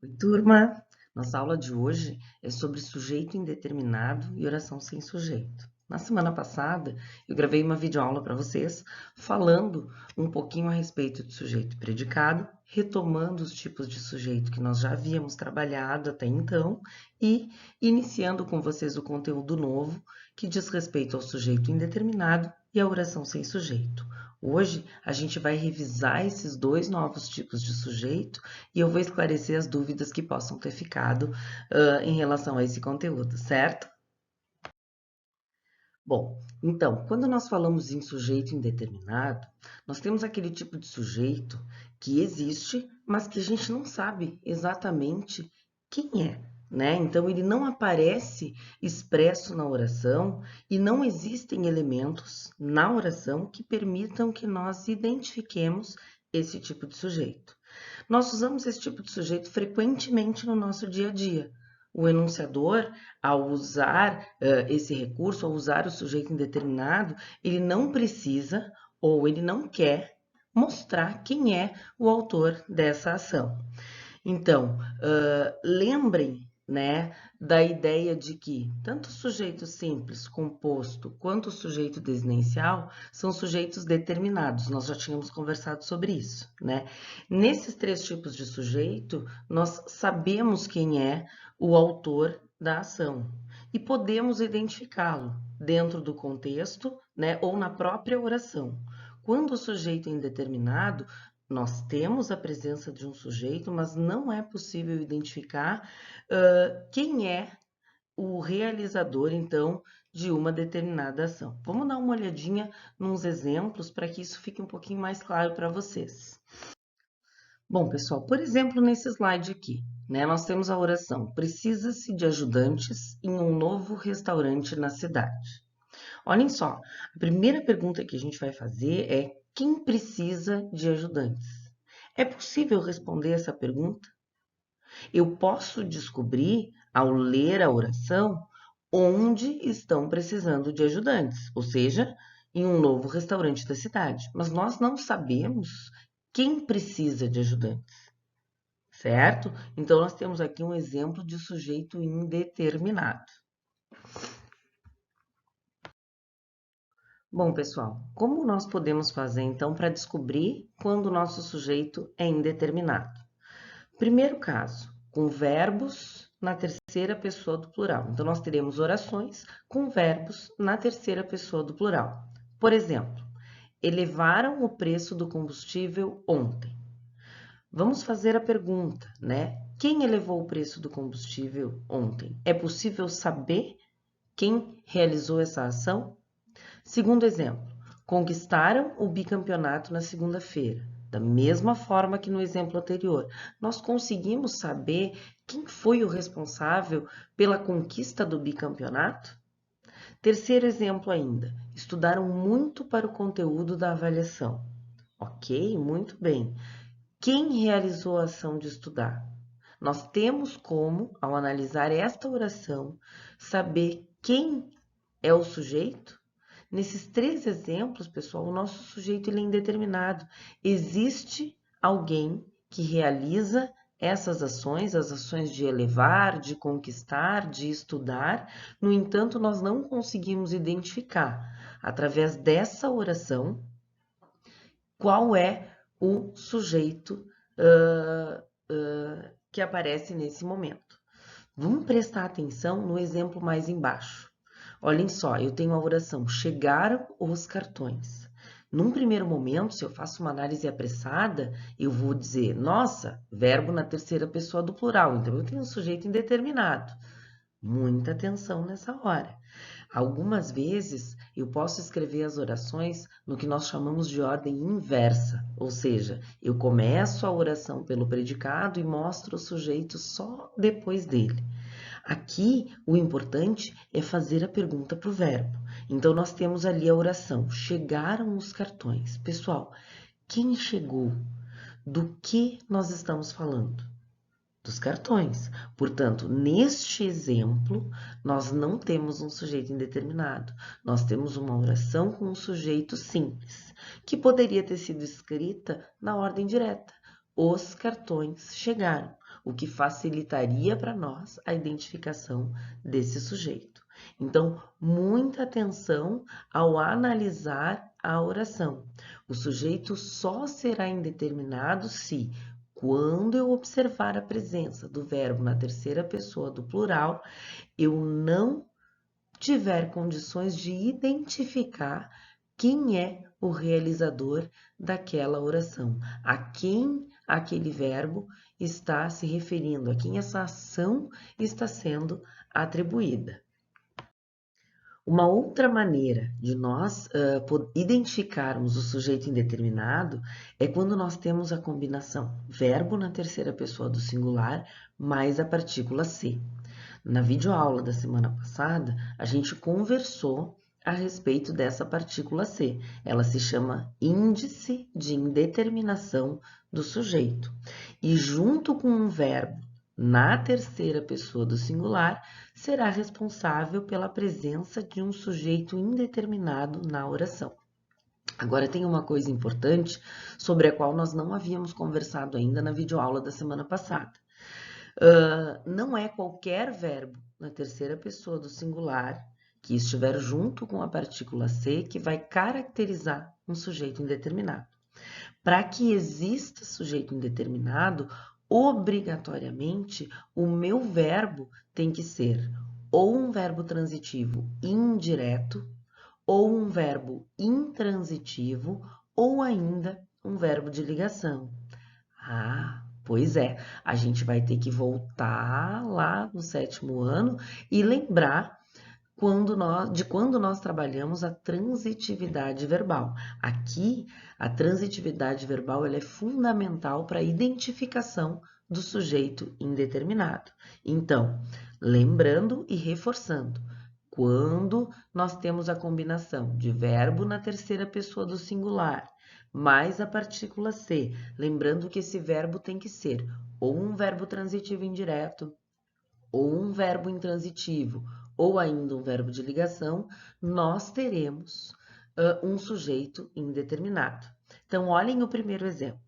Oi, turma! Nossa aula de hoje é sobre sujeito indeterminado e oração sem sujeito. Na semana passada, eu gravei uma videoaula para vocês falando um pouquinho a respeito de sujeito e predicado, retomando os tipos de sujeito que nós já havíamos trabalhado até então e iniciando com vocês o conteúdo novo que diz respeito ao sujeito indeterminado e à oração sem sujeito. Hoje, a gente vai revisar esses dois novos tipos de sujeito e eu vou esclarecer as dúvidas que possam ter ficado em relação a esse conteúdo, certo? Bom, então, quando nós falamos em sujeito indeterminado, nós temos aquele tipo de sujeito que existe, mas que a gente não sabe exatamente quem é, né? Então, ele não aparece expresso na oração e não existem elementos na oração que permitam que nós identifiquemos esse tipo de sujeito. Nós usamos esse tipo de sujeito frequentemente no nosso dia a dia. O enunciador, ao usar esse recurso, ao usar o sujeito indeterminado, ele não precisa ou ele não quer mostrar quem é o autor dessa ação. Então, lembrem, né, da ideia de que tanto o sujeito simples, composto, quanto o sujeito desinicial são sujeitos determinados. Nós já tínhamos conversado sobre isso, né? Nesses três tipos de sujeito, nós sabemos quem é o autor da ação e podemos identificá-lo dentro do contexto, né, ou na própria oração. Quando o sujeito é indeterminado, nós temos a presença de um sujeito, mas não é possível identificar quem é o realizador, então, de uma determinada ação. Vamos dar uma olhadinha nos exemplos para que isso fique um pouquinho mais claro para vocês. Bom, pessoal, por exemplo, nesse slide aqui, né, nós temos a oração: precisa-se de ajudantes em um novo restaurante na cidade. Olhem só, a primeira pergunta que a gente vai fazer é: quem precisa de ajudantes? É possível responder essa pergunta? Eu posso descobrir, ao ler a oração, onde estão precisando de ajudantes, ou seja, em um novo restaurante da cidade. Mas nós não sabemos quem precisa de ajudantes, certo? Então, nós temos aqui um exemplo de sujeito indeterminado. Bom, pessoal, como nós podemos fazer então para descobrir quando o nosso sujeito é indeterminado? Primeiro caso, com verbos na terceira pessoa do plural. Então, nós teremos orações com verbos na terceira pessoa do plural. Por exemplo, elevaram o preço do combustível ontem. Vamos fazer a pergunta, né? Quem elevou o preço do combustível ontem? É possível saber quem realizou essa ação? Segundo exemplo, conquistaram o bicampeonato na segunda-feira. Da mesma forma que no exemplo anterior, nós conseguimos saber quem foi o responsável pela conquista do bicampeonato? Terceiro exemplo ainda, estudaram muito para o conteúdo da avaliação. Ok, muito bem. Quem realizou a ação de estudar? Nós temos como, ao analisar esta oração, saber quem é o sujeito? Nesses três exemplos, pessoal, o nosso sujeito ele é indeterminado. Existe alguém que realiza essas ações, as ações de elevar, de conquistar, de estudar. No entanto, nós não conseguimos identificar, através dessa oração, qual é o sujeito que aparece nesse momento. Vamos prestar atenção no exemplo mais embaixo. Olhem só, eu tenho a oração: chegaram os cartões. Num primeiro momento, se eu faço uma análise apressada, eu vou dizer, nossa, verbo na terceira pessoa do plural, então eu tenho um sujeito indeterminado. Muita atenção nessa hora. Algumas vezes eu posso escrever as orações no que nós chamamos de ordem inversa, ou seja, eu começo a oração pelo predicado e mostro o sujeito só depois dele. Aqui, o importante é fazer a pergunta para o verbo. Então, nós temos ali a oração: chegaram os cartões. Pessoal, quem chegou? Do que nós estamos falando? Dos cartões. Portanto, neste exemplo, nós não temos um sujeito indeterminado. Nós temos uma oração com um sujeito simples, que poderia ter sido escrita na ordem direta. os cartões chegaram, o que facilitaria para nós a identificação desse sujeito. Então, muita atenção ao analisar a oração. O sujeito só será indeterminado se, quando eu observar a presença do verbo na terceira pessoa do plural, eu não tiver condições de identificar quem é o realizador daquela oração, a quem aquele verbo está se referindo, a quem essa ação está sendo atribuída. Uma outra maneira de nós identificarmos o sujeito indeterminado é quando nós temos a combinação verbo na terceira pessoa do singular mais a partícula se. Na videoaula da semana passada, a gente conversou a respeito dessa partícula se. Ela se chama índice de indeterminação do sujeito. E junto com um verbo na terceira pessoa do singular, será responsável pela presença de um sujeito indeterminado na oração. Agora, tem uma coisa importante sobre a qual nós não havíamos conversado ainda na videoaula da semana passada. Não é qualquer verbo na terceira pessoa do singular que estiver junto com a partícula se que vai caracterizar um sujeito indeterminado. Para que exista sujeito indeterminado, obrigatoriamente o meu verbo tem que ser ou um verbo transitivo indireto, ou um verbo intransitivo, ou ainda um verbo de ligação. Pois é, a gente vai ter que voltar lá no 7º ano e lembrar de quando nós trabalhamos a transitividade verbal. Aqui, a transitividade verbal ela é fundamental para a identificação do sujeito indeterminado. Então, lembrando e reforçando, quando nós temos a combinação de verbo na terceira pessoa do singular mais a partícula se, lembrando que esse verbo tem que ser ou um verbo transitivo indireto, ou um verbo intransitivo, ou ainda um verbo de ligação, nós teremos um sujeito indeterminado. Então, olhem o primeiro exemplo.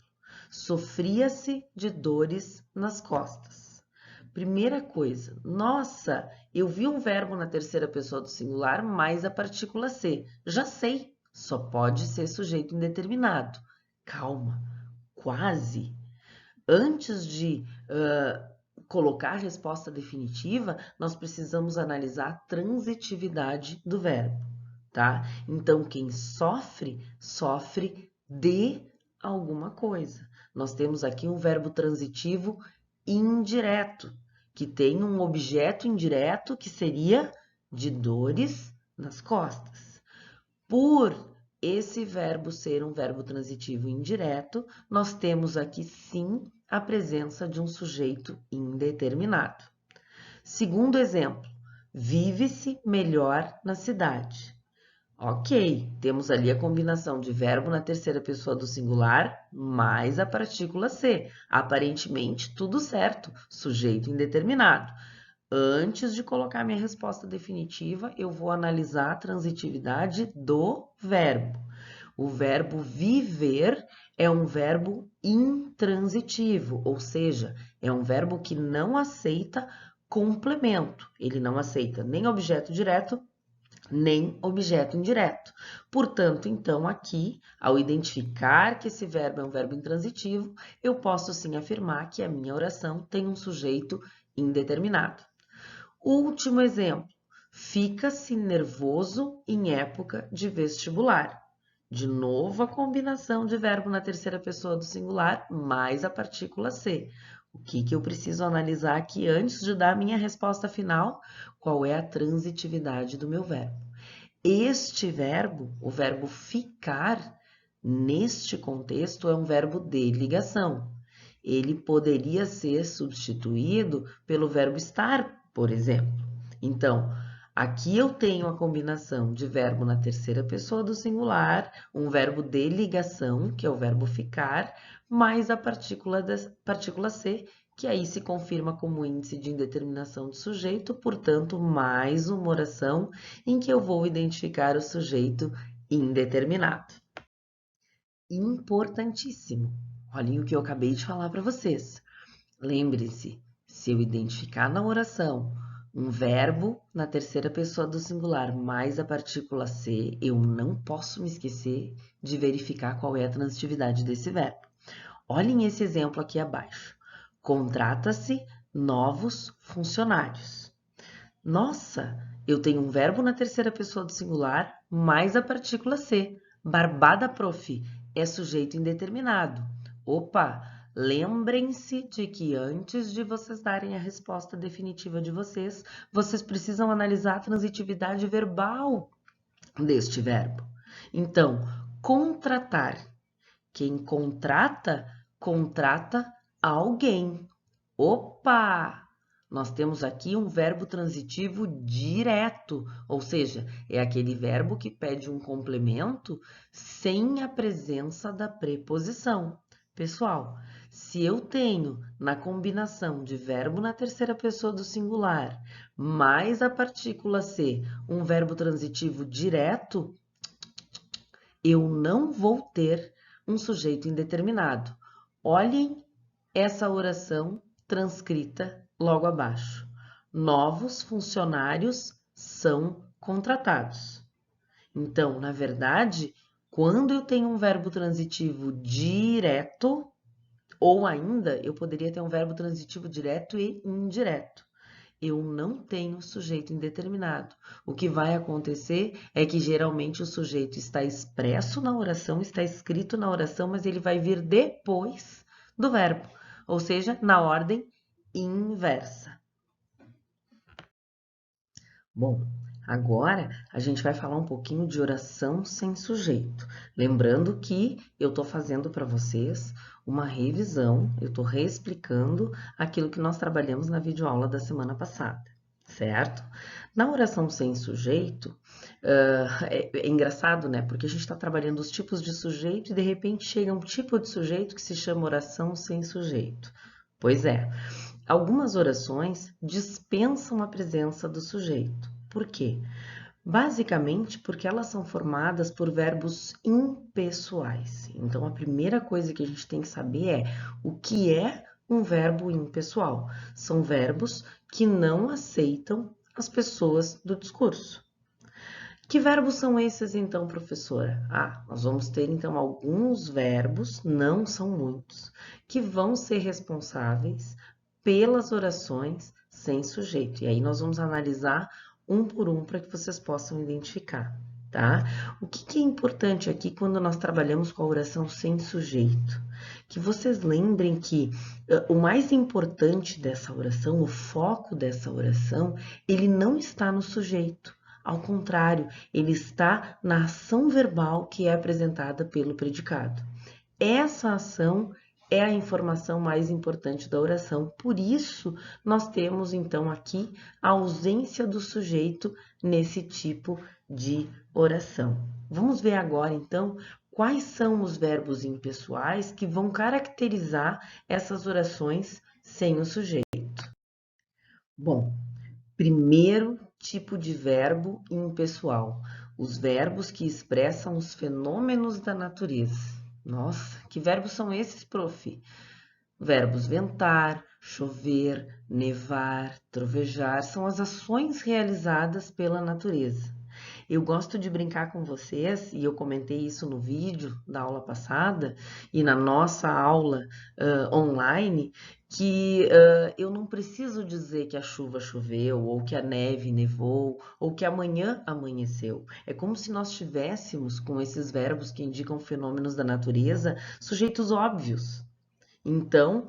Sofria-se de dores nas costas. Primeira coisa, nossa, eu vi um verbo na terceira pessoa do singular mais a partícula se. Já sei, só pode ser sujeito indeterminado. Calma, quase. Antes de colocar a resposta definitiva, nós precisamos analisar a transitividade do verbo, tá? Então, quem sofre, sofre de alguma coisa. Nós temos aqui um verbo transitivo indireto, que tem um objeto indireto que seria de dores nas costas. Por esse verbo ser um verbo transitivo indireto, nós temos aqui sim a presença de um sujeito indeterminado. Segundo exemplo, vive-se melhor na cidade. Ok, temos ali a combinação de verbo na terceira pessoa do singular mais a partícula se. Aparentemente, tudo certo, sujeito indeterminado. Antes de colocar minha resposta definitiva, eu vou analisar a transitividade do verbo. O verbo viver é um verbo intransitivo, ou seja, é um verbo que não aceita complemento. Ele não aceita nem objeto direto, nem objeto indireto. Portanto, então, aqui, ao identificar que esse verbo é um verbo intransitivo, eu posso sim afirmar que a minha oração tem um sujeito indeterminado. Último exemplo, fica-se nervoso em época de vestibular. De novo, a combinação de verbo na terceira pessoa do singular mais a partícula se. O que eu preciso analisar aqui antes de dar a minha resposta final? Qual é a transitividade do meu verbo? Este verbo, o verbo ficar, neste contexto, é um verbo de ligação. Ele poderia ser substituído pelo verbo estar, por exemplo. Então, aqui eu tenho a combinação de verbo na terceira pessoa do singular, um verbo de ligação, que é o verbo ficar, mais a partícula se, que aí se confirma como índice de indeterminação do sujeito, portanto, mais uma oração em que eu vou identificar o sujeito indeterminado. Importantíssimo. Olhem o que eu acabei de falar para vocês. Lembre-se, se eu identificar na oração um verbo na terceira pessoa do singular mais a partícula ser, eu não posso me esquecer de verificar qual é a transitividade desse verbo. Olhem esse exemplo aqui abaixo. Contrata-se novos funcionários. Nossa, eu tenho um verbo na terceira pessoa do singular mais a partícula ser. Barbada, prof, é sujeito indeterminado. Opa, lembrem-se de que antes de vocês darem a resposta definitiva de vocês, vocês precisam analisar a transitividade verbal deste verbo. Então, contratar. Quem contrata, contrata alguém. Opa! Nós temos aqui um verbo transitivo direto, ou seja, é aquele verbo que pede um complemento sem a presença da preposição. Pessoal, se eu tenho na combinação de verbo na terceira pessoa do singular mais a partícula ser um verbo transitivo direto, eu não vou ter um sujeito indeterminado. Olhem essa oração transcrita logo abaixo. Novos funcionários são contratados. Então, na verdade, quando eu tenho um verbo transitivo direto, ou ainda eu poderia ter um verbo transitivo direto e indireto. Eu não tenho sujeito indeterminado. O que vai acontecer é que geralmente o sujeito está expresso na oração, está escrito na oração, mas ele vai vir depois do verbo, ou seja, na ordem inversa. Bom, agora a gente vai falar um pouquinho de oração sem sujeito. Lembrando que eu estou fazendo para vocês uma revisão, eu estou reexplicando aquilo que nós trabalhamos na videoaula da semana passada, certo? Na oração sem sujeito, é engraçado, né? Porque a gente está trabalhando os tipos de sujeito e de repente chega um tipo de sujeito que se chama oração sem sujeito. Pois é. Algumas orações dispensam a presença do sujeito. Por quê? Basicamente porque elas são formadas por verbos impessoais. Então, a primeira coisa que a gente tem que saber é o que é um verbo impessoal. São verbos que não aceitam as pessoas do discurso. Que verbos são esses, então, professora? Nós vamos ter, então, alguns verbos, não são muitos, que vão ser responsáveis pelas orações sem sujeito. E aí nós vamos analisar um por um para que vocês possam identificar, tá? O que é importante aqui quando nós trabalhamos com a oração sem sujeito? Que vocês lembrem que o mais importante dessa oração, o foco dessa oração, ele não está no sujeito. Ao contrário, ele está na ação verbal que é apresentada pelo predicado. Essa ação é a informação mais importante da oração. Por isso, nós temos, então, aqui a ausência do sujeito nesse tipo de oração. Vamos ver agora, então, quais são os verbos impessoais que vão caracterizar essas orações sem o sujeito. Bom, primeiro tipo de verbo impessoal, os verbos que expressam os fenômenos da natureza. Nossa, que verbos são esses, prof? Verbos ventar, chover, nevar, trovejar, são as ações realizadas pela natureza. Eu gosto de brincar com vocês, e eu comentei isso no vídeo da aula passada e na nossa aula online, que eu não preciso dizer que a chuva choveu, ou que a neve nevou, ou que amanhã amanheceu. É como se nós tivéssemos, com esses verbos que indicam fenômenos da natureza, sujeitos óbvios. Então,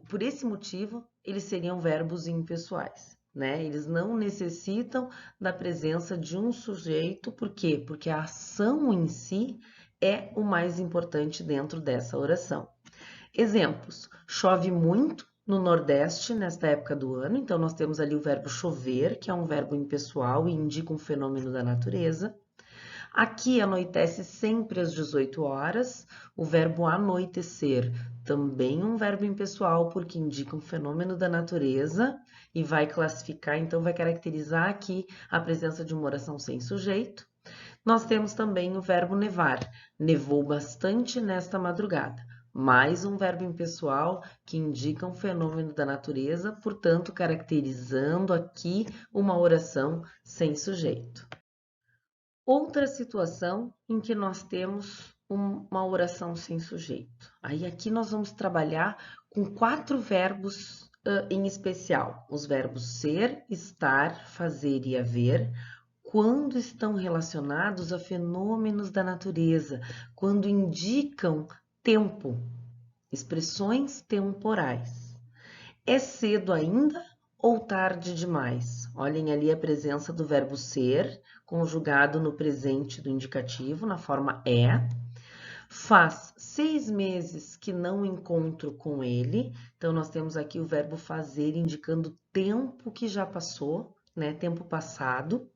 por esse motivo, eles seriam verbos impessoais. Né? Eles não necessitam da presença de um sujeito, por quê? Porque a ação em si é o mais importante dentro dessa oração. Exemplos: chove muito no Nordeste nesta época do ano, então nós temos ali o verbo chover, que é um verbo impessoal e indica um fenômeno da natureza. Aqui anoitece sempre às 18 horas, o verbo anoitecer, também um verbo impessoal, porque indica um fenômeno da natureza e vai classificar, então vai caracterizar aqui a presença de uma oração sem sujeito. Nós temos também o verbo nevar, nevou bastante nesta madrugada. Mais um verbo impessoal que indica um fenômeno da natureza, portanto, caracterizando aqui uma oração sem sujeito. Outra situação em que nós temos uma oração sem sujeito. Aí aqui nós vamos trabalhar com 4 verbos em especial. Os verbos ser, estar, fazer e haver, quando estão relacionados a fenômenos da natureza, quando indicam tempo, expressões temporais. É cedo ainda ou tarde demais? Olhem ali a presença do verbo ser, conjugado no presente do indicativo, na forma é. Faz 6 meses que não encontro com ele. Então, nós temos aqui o verbo fazer, indicando tempo que já passou, né? Tempo passado.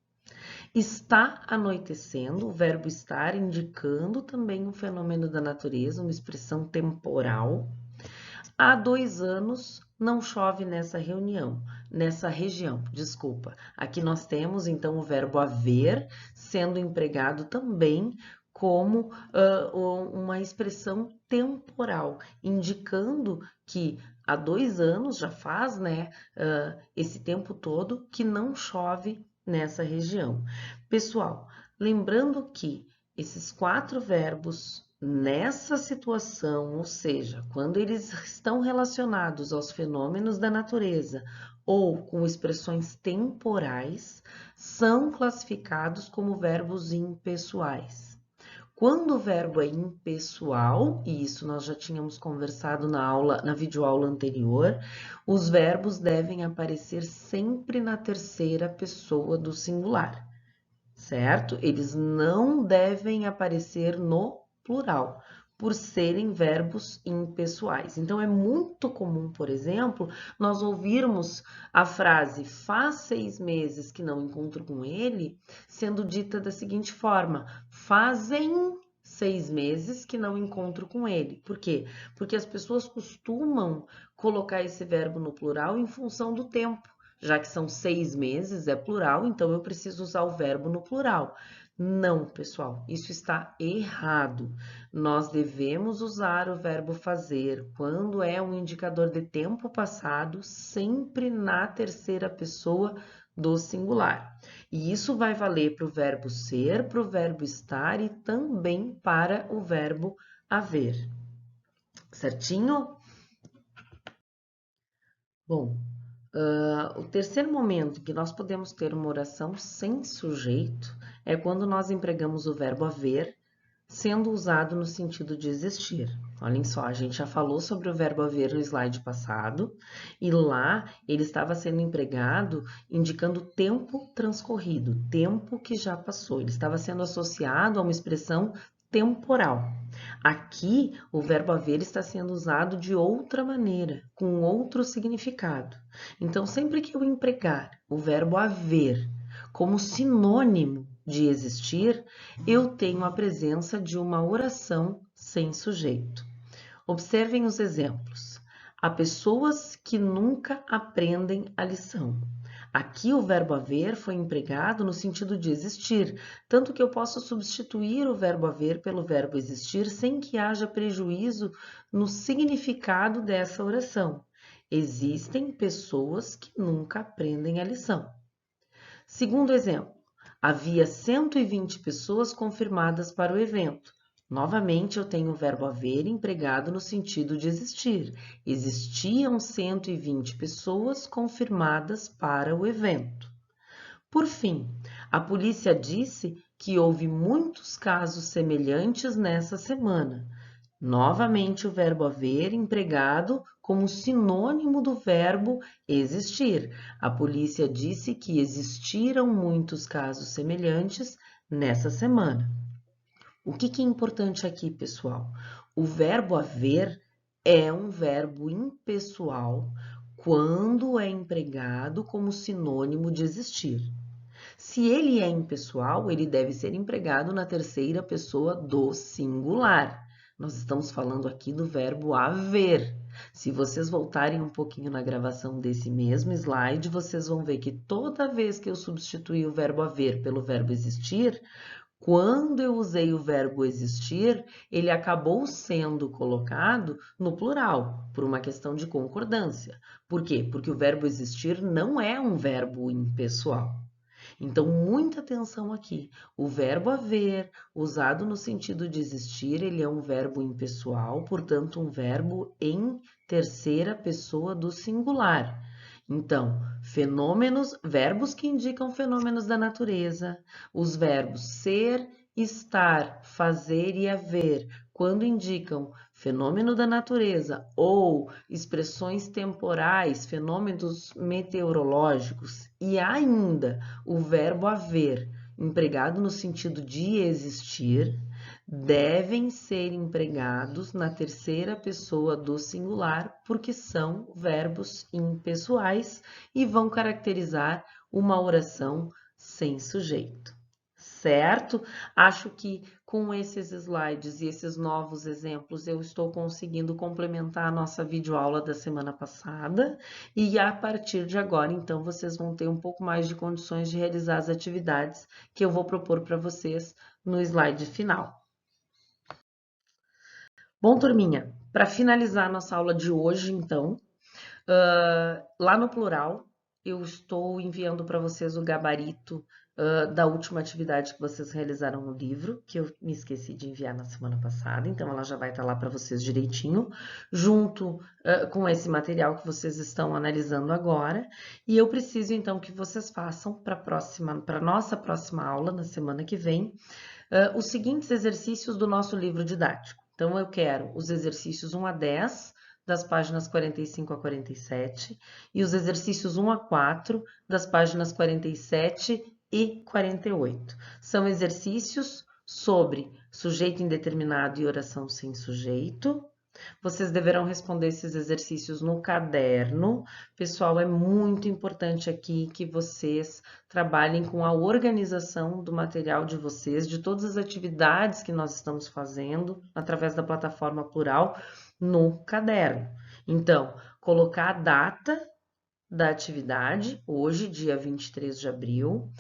Está anoitecendo, o verbo estar, indicando também um fenômeno da natureza, uma expressão temporal. Há 2 anos não chove nessa região, desculpa. Aqui nós temos então o verbo haver sendo empregado também como uma expressão temporal, indicando que há 2 anos já faz, né, esse tempo todo que não chove nessa região. Pessoal, lembrando que esses 4 verbos nessa situação, ou seja, quando eles estão relacionados aos fenômenos da natureza ou com expressões temporais, são classificados como verbos impessoais. Quando o verbo é impessoal, e isso nós já tínhamos conversado na videoaula anterior, os verbos devem aparecer sempre na terceira pessoa do singular, certo? Eles não devem aparecer no plural, por serem verbos impessoais. Então, é muito comum, por exemplo, nós ouvirmos a frase faz 6 meses que não encontro com ele, sendo dita da seguinte forma: fazem 6 meses que não encontro com ele. Por quê? Porque as pessoas costumam colocar esse verbo no plural em função do tempo. Já que são 6 meses, é plural, então eu preciso usar o verbo no plural. Não, pessoal, isso está errado. Nós devemos usar o verbo fazer quando é um indicador de tempo passado, sempre na terceira pessoa do singular. E isso vai valer para o verbo ser, para o verbo estar e também para o verbo haver. Certinho? Bom, o terceiro momento que nós podemos ter uma oração sem sujeito é quando nós empregamos o verbo haver, sendo usado no sentido de existir. Olhem só, a gente já falou sobre o verbo haver no slide passado, e lá ele estava sendo empregado indicando tempo transcorrido, tempo que já passou. Ele estava sendo associado a uma expressão temporal. Aqui, o verbo haver está sendo usado de outra maneira, com outro significado. Então, sempre que eu empregar o verbo haver como sinônimo de existir, eu tenho a presença de uma oração sem sujeito. Observem os exemplos. Há pessoas que nunca aprendem a lição. Aqui o verbo haver foi empregado no sentido de existir, tanto que eu posso substituir o verbo haver pelo verbo existir sem que haja prejuízo no significado dessa oração. Existem pessoas que nunca aprendem a lição. Segundo exemplo, havia 120 pessoas confirmadas para o evento. Novamente, eu tenho o verbo haver empregado no sentido de existir. Existiam 120 pessoas confirmadas para o evento. Por fim, a polícia disse que houve muitos casos semelhantes nessa semana. Novamente, o verbo haver empregado como sinônimo do verbo existir. A polícia disse que existiram muitos casos semelhantes nessa semana. O que é importante aqui, pessoal? O verbo haver é um verbo impessoal quando é empregado como sinônimo de existir. Se ele é impessoal, ele deve ser empregado na terceira pessoa do singular. Nós estamos falando aqui do verbo haver. Se vocês voltarem um pouquinho na gravação desse mesmo slide, vocês vão ver que toda vez que eu substituir o verbo haver pelo verbo existir, Quando eu usei o verbo existir, ele acabou sendo colocado no plural, por uma questão de concordância. Por quê? Porque o verbo existir não é um verbo impessoal. Então, muita atenção aqui. O verbo haver, usado no sentido de existir, ele é um verbo impessoal, portanto, um verbo em terceira pessoa do singular. Então, fenômenos, verbos que indicam fenômenos da natureza, os verbos ser, estar, fazer e haver, quando indicam fenômeno da natureza ou expressões temporais, fenômenos meteorológicos, e ainda o verbo haver, empregado no sentido de existir, devem ser empregados na terceira pessoa do singular, porque são verbos impessoais e vão caracterizar uma oração sem sujeito. Certo? Acho que com esses slides e esses novos exemplos eu estou conseguindo complementar a nossa videoaula da semana passada e a partir de agora, então, vocês vão ter um pouco mais de condições de realizar as atividades que eu vou propor para vocês no slide final. Bom, turminha, para finalizar a nossa aula de hoje, então, lá no plural, eu estou enviando para vocês o gabarito da última atividade que vocês realizaram no livro, que eu me esqueci de enviar na semana passada, então ela já vai estar lá para vocês direitinho, junto com esse material que vocês estão analisando agora, e eu preciso então que vocês façam para a nossa próxima aula, na semana que vem, os seguintes exercícios do nosso livro didático. Então, eu quero os exercícios 1 a 10, das páginas 45 a 47, e os exercícios 1 a 4, das páginas 47 e 48. São exercícios sobre sujeito indeterminado e oração sem sujeito. Vocês deverão responder esses exercícios no caderno. Pessoal, é muito importante aqui que vocês trabalhem com a organização do material de vocês, de todas as atividades que nós estamos fazendo através da plataforma Plural no caderno. Então, colocar a data da atividade, hoje, dia 23 de abril.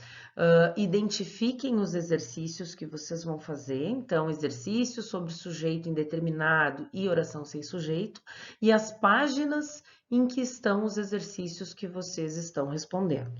Identifiquem os exercícios que vocês vão fazer, então, exercícios sobre sujeito indeterminado e oração sem sujeito, e as páginas em que estão os exercícios que vocês estão respondendo.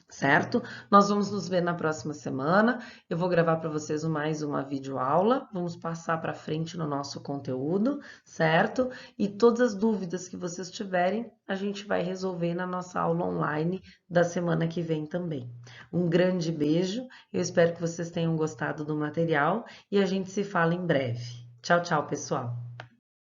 Certo? Nós vamos nos ver na próxima semana. Eu vou gravar para vocês mais uma videoaula. Vamos passar para frente no nosso conteúdo, certo? E todas as dúvidas que vocês tiverem, a gente vai resolver na nossa aula online da semana que vem também. Um grande beijo. Eu espero que vocês tenham gostado do material e a gente se fala em breve. Tchau, tchau, pessoal!